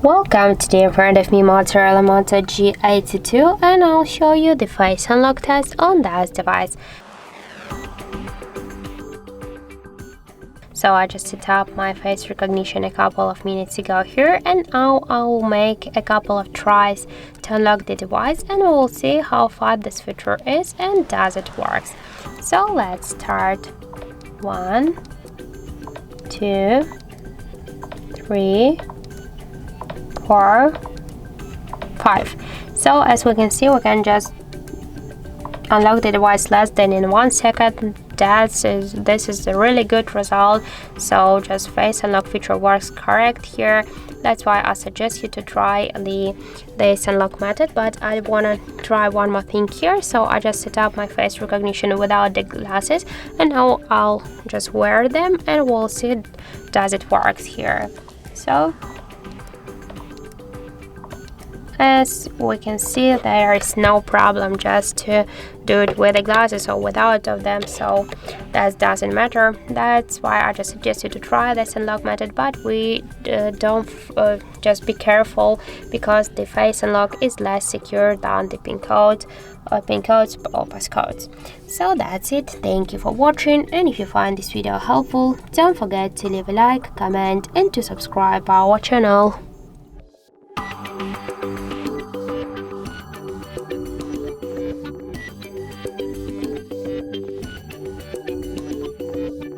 Welcome, today in front of me Motorola Moto G82, and I'll show you the face unlock test on this device. So I just set up my face recognition a couple of minutes ago here, and now I'll make a couple of tries to unlock the device, and we'll see how fast this feature is and does it works. So let's start. 1, 2, 3, 4, 5. So as we can see, we can just unlock the device less than in 1 second. This is a really good result. So just face unlock feature works correct here. That's why I suggest you to try this unlock method. But I want to try one more thing here. So I just set up my face recognition without the glasses, and now I'll just wear them and we'll see does it works here. So as we can see, there is no problem just to do it with the glasses or without of them, so that doesn't matter. That's why I just suggest you to try this unlock method, but we don't just be careful, because the face unlock is less secure than the pin codes or passcodes. So that's it. Thank you for watching, and if you find this video helpful, don't forget to leave a like, comment and to subscribe our channel.